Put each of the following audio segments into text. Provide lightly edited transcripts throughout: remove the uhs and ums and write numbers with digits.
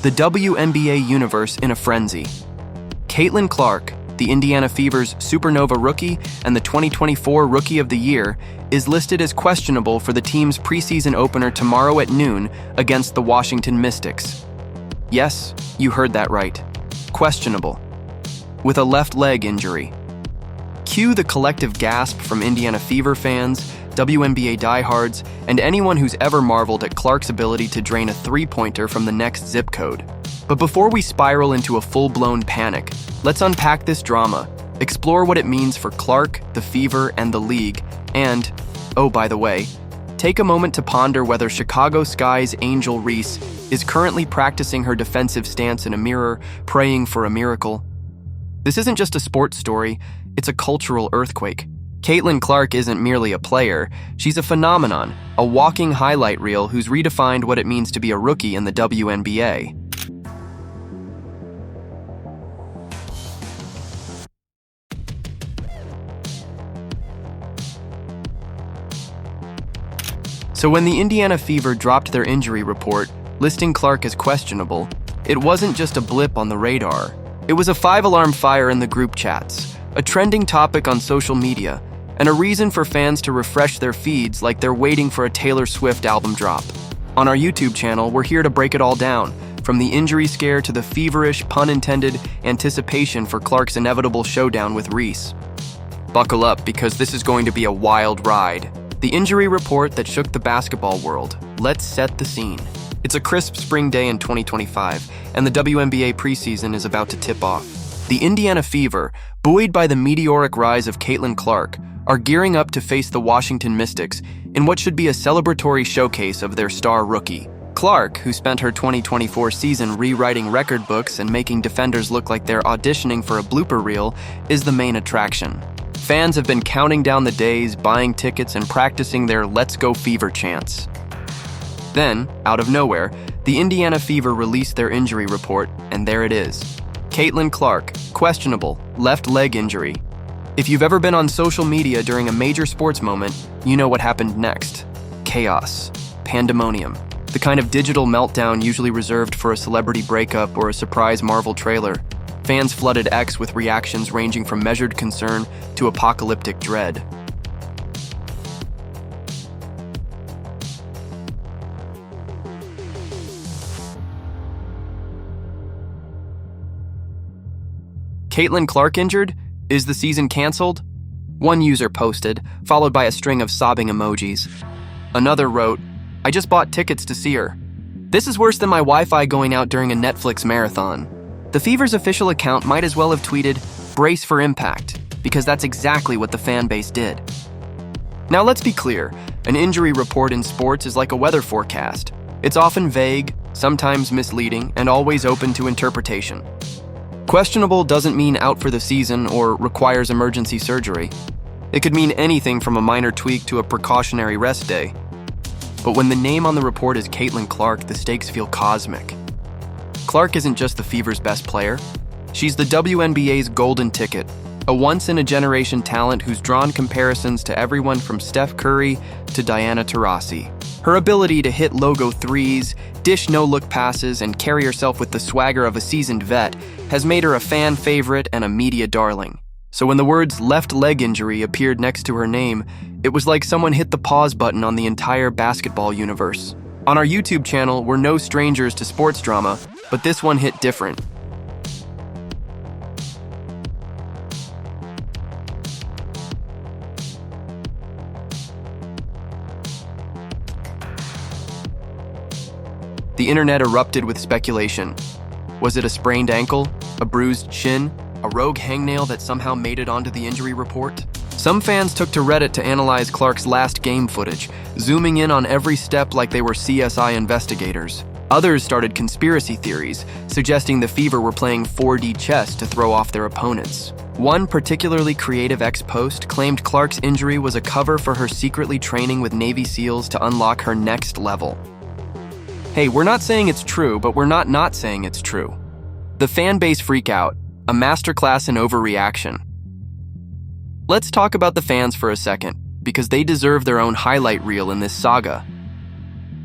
The WNBA universe in a frenzy. Caitlin Clark, the Indiana Fever's Supernova rookie and the 2024 Rookie of the Year, is listed as questionable for the team's preseason opener tomorrow at noon against the Washington Mystics. Yes, you heard that right. Questionable. With a left leg injury. Cue the collective gasp from Indiana Fever fans, WNBA diehards, and anyone who's ever marveled at Clark's ability to drain a three-pointer from the next zip code. But before we spiral into a full-blown panic, let's unpack this drama, explore what it means for Clark, the Fever, and the league, and, oh, by the way, take a moment to ponder whether Chicago Sky's Angel Reese is currently practicing her defensive stance in a mirror, praying for a miracle. This isn't just a sports story, it's a cultural earthquake. Caitlin Clark isn't merely a player, she's a phenomenon, a walking highlight reel who's redefined what it means to be a rookie in the WNBA. So when the Indiana Fever dropped their injury report, listing Clark as questionable, it wasn't just a blip on the radar. It was a 5-alarm fire in the group chats, a trending topic on social media, and a reason for fans to refresh their feeds like they're waiting for a Taylor Swift album drop. On our YouTube channel, we're here to break it all down, from the injury scare to the feverish, pun-intended, anticipation for Clark's inevitable showdown with Reese. Buckle up, because this is going to be a wild ride. The injury report that shook the basketball world. Let's set the scene. It's a crisp spring day in 2025, and the WNBA preseason is about to tip off. The Indiana Fever, buoyed by the meteoric rise of Caitlin Clark, are gearing up to face the Washington Mystics in what should be a celebratory showcase of their star rookie. Clark, who spent her 2024 season rewriting record books and making defenders look like they're auditioning for a blooper reel, is the main attraction. Fans have been counting down the days, buying tickets, and practicing their "Let's Go Fever" chants. Then, out of nowhere, the Indiana Fever released their injury report, and there it is. Caitlin Clark, questionable, left leg injury. If you've ever been on social media during a major sports moment, you know what happened next. Chaos. Pandemonium. The kind of digital meltdown usually reserved for a celebrity breakup or a surprise Marvel trailer. Fans flooded X with reactions ranging from measured concern to apocalyptic dread. Caitlin Clark injured? Is the season canceled? One user posted, followed by a string of sobbing emojis. Another wrote, "I just bought tickets to see her. This is worse than my Wi-Fi going out during a Netflix marathon." The Fever's official account might as well have tweeted, "Brace for impact," because that's exactly what the fan base did. Now let's be clear, an injury report in sports is like a weather forecast. It's often vague, sometimes misleading, and always open to interpretation. Questionable doesn't mean out for the season or requires emergency surgery. It could mean anything from a minor tweak to a precautionary rest day. But when the name on the report is Caitlin Clark, the stakes feel cosmic. Clark isn't just the Fever's best player. She's the WNBA's golden ticket, a once-in-a-generation talent who's drawn comparisons to everyone from Steph Curry to Diana Taurasi. Her ability to hit logo threes, dish no-look passes, and carry herself with the swagger of a seasoned vet has made her a fan favorite and a media darling. So when the words "left leg injury" appeared next to her name, it was like someone hit the pause button on the entire basketball universe. On our YouTube channel, we're no strangers to sports drama, but this one hit different. The internet erupted with speculation. Was it a sprained ankle, a bruised shin, a rogue hangnail that somehow made it onto the injury report? Some fans took to Reddit to analyze Clark's last game footage, zooming in on every step like they were CSI investigators. Others started conspiracy theories, suggesting the Fever were playing 4D chess to throw off their opponents. One particularly creative ex-post claimed Clark's injury was a cover for her secretly training with Navy SEALs to unlock her next level. Hey, we're not saying it's true, but we're not saying it's true. The fan base freak out, a masterclass in overreaction. Let's talk about the fans for a second, because they deserve their own highlight reel in this saga.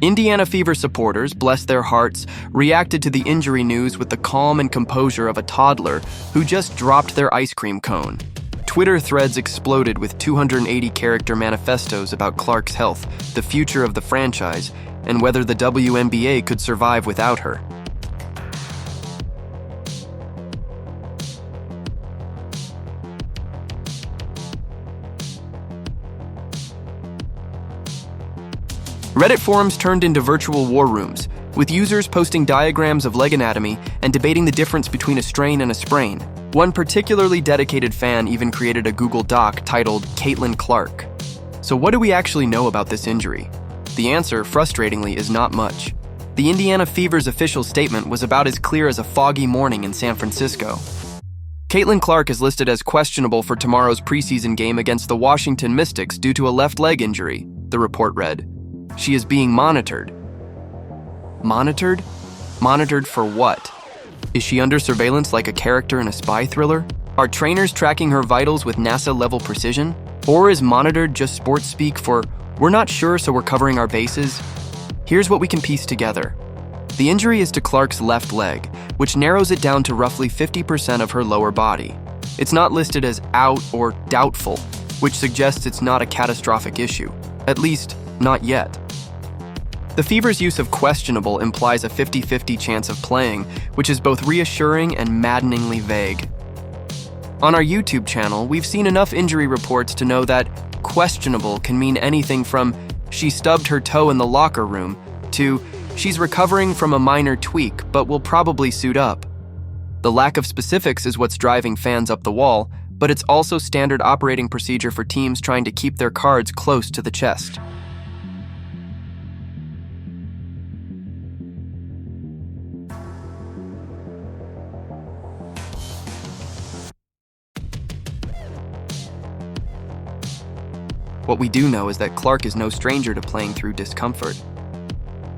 Indiana Fever supporters, bless their hearts, reacted to the injury news with the calm and composure of a toddler who just dropped their ice cream cone. Twitter threads exploded with 280-character manifestos about Clark's health, the future of the franchise, and whether the WNBA could survive without her. Reddit forums turned into virtual war rooms, with users posting diagrams of leg anatomy and debating the difference between a strain and a sprain. One particularly dedicated fan even created a Google Doc titled Caitlin Clark. So what do we actually know about this injury? The answer, frustratingly, is not much. The Indiana Fever's official statement was about as clear as a foggy morning in San Francisco. Caitlin Clark is listed as questionable for tomorrow's preseason game against the Washington Mystics due to a left leg injury, the report read. She is being monitored. Monitored? Monitored for what? Is she under surveillance like a character in a spy thriller? Are trainers tracking her vitals with NASA-level precision? Or is monitored just sports speak for, we're not sure so we're covering our bases? Here's what we can piece together. The injury is to Clark's left leg, which narrows it down to roughly 50% of her lower body. It's not listed as out or doubtful, which suggests it's not a catastrophic issue. At least, not yet. The Fever's use of questionable implies a 50-50 chance of playing, which is both reassuring and maddeningly vague. On our YouTube channel, we've seen enough injury reports to know that questionable can mean anything from she stubbed her toe in the locker room to she's recovering from a minor tweak but will probably suit up. The lack of specifics is what's driving fans up the wall, but it's also standard operating procedure for teams trying to keep their cards close to the chest. What we do know is that Clark is no stranger to playing through discomfort.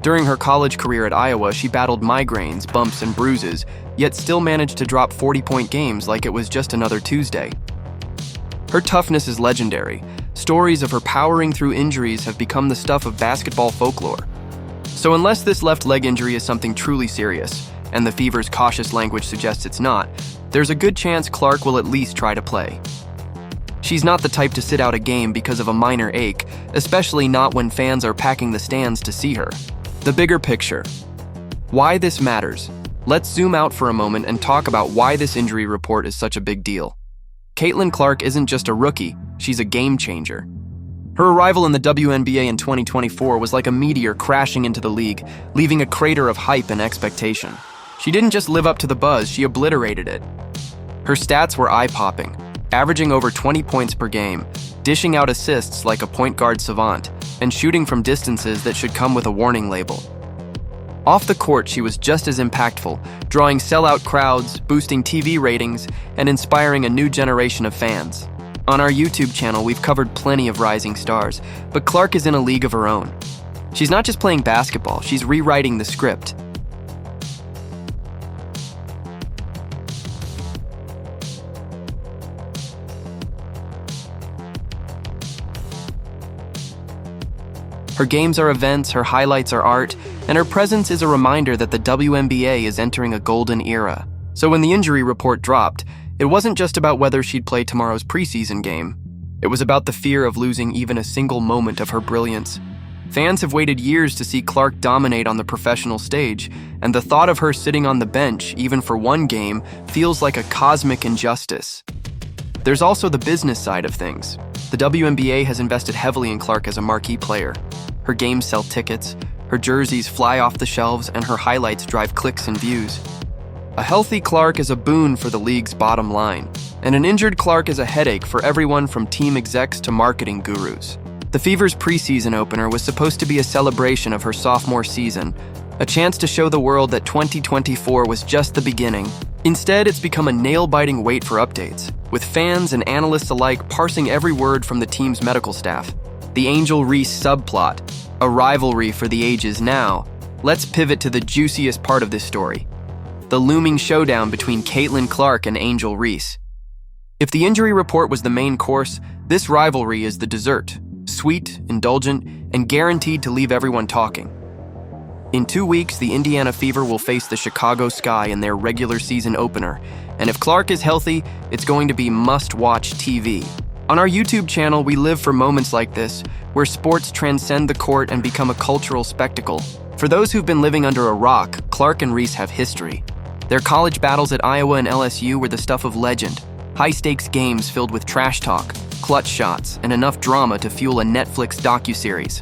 During her college career at Iowa, she battled migraines, bumps, and bruises, yet still managed to drop 40-point games like it was just another Tuesday. Her toughness is legendary. Stories of her powering through injuries have become the stuff of basketball folklore. So unless this left leg injury is something truly serious, and the Fever's cautious language suggests it's not, there's a good chance Clark will at least try to play. She's not the type to sit out a game because of a minor ache, especially not when fans are packing the stands to see her. The bigger picture. Why this matters. Let's zoom out for a moment and talk about why this injury report is such a big deal. Caitlin Clark isn't just a rookie, she's a game changer. Her arrival in the WNBA in 2024 was like a meteor crashing into the league, leaving a crater of hype and expectation. She didn't just live up to the buzz, she obliterated it. Her stats were eye-popping, averaging over 20 points per game, dishing out assists like a point guard savant, and shooting from distances that should come with a warning label. Off the court, she was just as impactful, drawing sellout crowds, boosting TV ratings, and inspiring a new generation of fans. On our YouTube channel, we've covered plenty of rising stars, but Clark is in a league of her own. She's not just playing basketball, she's rewriting the script. Her games are events, her highlights are art, and her presence is a reminder that the WNBA is entering a golden era. So when the injury report dropped, it wasn't just about whether she'd play tomorrow's preseason game. It was about the fear of losing even a single moment of her brilliance. Fans have waited years to see Clark dominate on the professional stage, and the thought of her sitting on the bench, even for one game, feels like a cosmic injustice. There's also the business side of things. The WNBA has invested heavily in Clark as a marquee player. Her games sell tickets, her jerseys fly off the shelves, and her highlights drive clicks and views. A healthy Clark is a boon for the league's bottom line, and an injured Clark is a headache for everyone from team execs to marketing gurus. The Fever's preseason opener was supposed to be a celebration of her sophomore season, a chance to show the world that 2024 was just the beginning. Instead, it's become a nail-biting wait for updates, with fans and analysts alike parsing every word from the team's medical staff. The Angel Reese subplot, a rivalry for the ages now. Let's pivot to the juiciest part of this story, the looming showdown between Caitlin Clark and Angel Reese. If the injury report was the main course, this rivalry is the dessert, sweet, indulgent, and guaranteed to leave everyone talking. In 2 weeks, the Indiana Fever will face the Chicago Sky in their regular season opener, and if Clark is healthy, it's going to be must-watch TV. On our YouTube channel, we live for moments like this, where sports transcend the court and become a cultural spectacle. For those who've been living under a rock, Clark and Reese have history. Their college battles at Iowa and LSU were the stuff of legend. High-stakes games filled with trash talk, clutch shots, and enough drama to fuel a Netflix docuseries.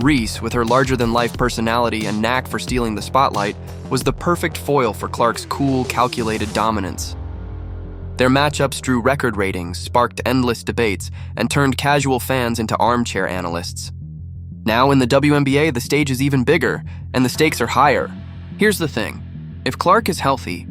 Reese, with her larger-than-life personality and knack for stealing the spotlight, was the perfect foil for Clark's cool, calculated dominance. Their matchups drew record ratings, sparked endless debates, and turned casual fans into armchair analysts. Now in the WNBA, the stage is even bigger, and the stakes are higher. Here's the thing. If Clark is healthy,